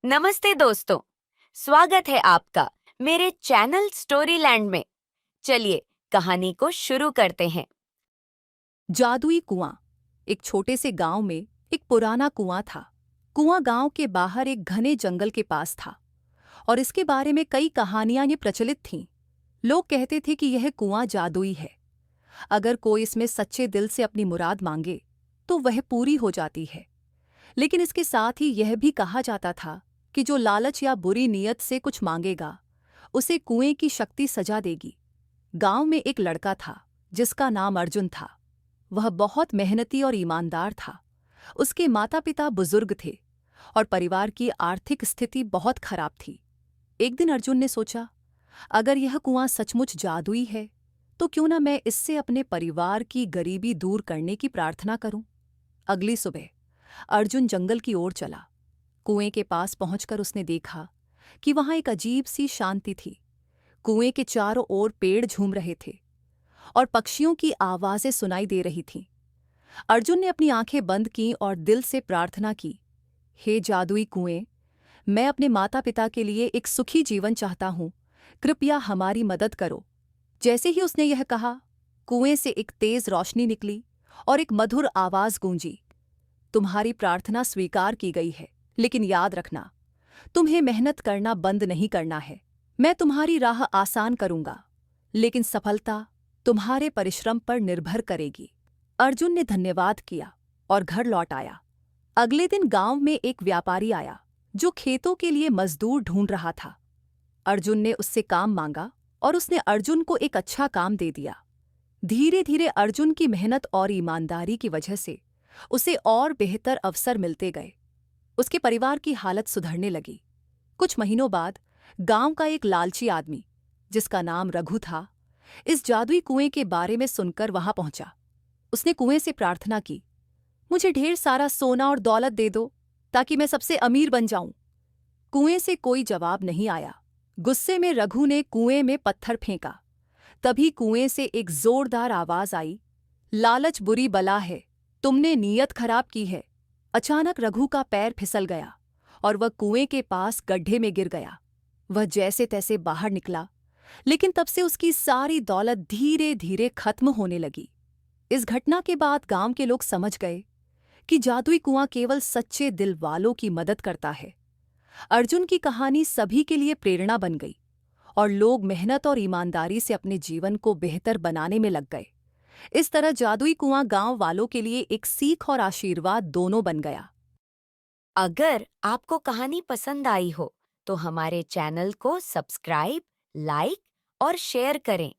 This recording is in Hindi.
नमस्ते दोस्तों, स्वागत है आपका मेरे चैनल स्टोरीलैंड में। चलिए कहानी को शुरू करते हैं। जादुई कुआं। एक छोटे से गांव में एक पुराना कुआं था। कुआं गांव के बाहर एक घने जंगल के पास था और इसके बारे में कई कहानियां ये प्रचलित थीं। लोग कहते थे कि यह कुआं जादुई है। अगर कोई इसमें सच्चे दिल से अपनी मुराद मांगे तो वह पूरी हो जाती है। लेकिन इसके साथ ही यह भी कहा जाता था कि जो लालच या बुरी नीयत से कुछ मांगेगा उसे कुएं की शक्ति सजा देगी। गांव में एक लड़का था जिसका नाम अर्जुन था। वह बहुत मेहनती और ईमानदार था। उसके माता पिता बुजुर्ग थे और परिवार की आर्थिक स्थिति बहुत खराब थी। एक दिन अर्जुन ने सोचा, अगर यह कुआं सचमुच जादुई है तो क्यों ना मैं इससे अपने परिवार की गरीबी दूर करने की प्रार्थना करूं। अगली सुबह अर्जुन जंगल की ओर चला। कुएं के पास पहुंचकर उसने देखा कि वहां एक अजीब सी शांति थी। कुएं के चारों ओर पेड़ झूम रहे थे और पक्षियों की आवाजें सुनाई दे रही थीं। अर्जुन ने अपनी आंखें बंद कीं और दिल से प्रार्थना की, हे जादुई कुएं, मैं अपने माता पिता के लिए एक सुखी जीवन चाहता हूं, कृपया हमारी मदद करो। जैसे ही उसने यह कहा, कुएं से एक तेज रोशनी निकली और एक मधुर आवाज गूंजी, तुम्हारी प्रार्थना स्वीकार की गई है, लेकिन याद रखना, तुम्हें मेहनत करना बंद नहीं करना है। मैं तुम्हारी राह आसान करूंगा, लेकिन सफलता तुम्हारे परिश्रम पर निर्भर करेगी। अर्जुन ने धन्यवाद किया और घर लौट आया। अगले दिन गांव में एक व्यापारी आया जो खेतों के लिए मजदूर ढूंढ रहा था। अर्जुन ने उससे काम मांगा और उसने अर्जुन को एक अच्छा काम दे दिया। धीरे धीरे अर्जुन की मेहनत और ईमानदारी की वजह से उसे और बेहतर अवसर मिलते गए। उसके परिवार की हालत सुधरने लगी। कुछ महीनों बाद गांव का एक लालची आदमी, जिसका नाम रघु था, इस जादुई कुएं के बारे में सुनकर वहां पहुंचा। उसने कुएं से प्रार्थना की, मुझे ढेर सारा सोना और दौलत दे दो ताकि मैं सबसे अमीर बन जाऊं। कुएं से कोई जवाब नहीं आया। गुस्से में रघु ने कुएं में पत्थर फेंका। तभी कुएं से एक जोरदार आवाज आई, लालच बुरी बला है, तुमने नीयत खराब की है। अचानक रघु का पैर फिसल गया और वह कुएं के पास गड्ढे में गिर गया। वह जैसे तैसे बाहर निकला, लेकिन तब से उसकी सारी दौलत धीरे धीरे खत्म होने लगी। इस घटना के बाद गांव के लोग समझ गए कि जादुई कुआं केवल सच्चे दिल वालों की मदद करता है। अर्जुन की कहानी सभी के लिए प्रेरणा बन गई और लोग मेहनत और ईमानदारी से अपने जीवन को बेहतर बनाने में लग गए। इस तरह जादुई कुआं गांव वालों के लिए एक सीख और आशीर्वाद दोनों बन गया। अगर आपको कहानी पसंद आई हो तो हमारे चैनल को सब्सक्राइब, लाइक और शेयर करें।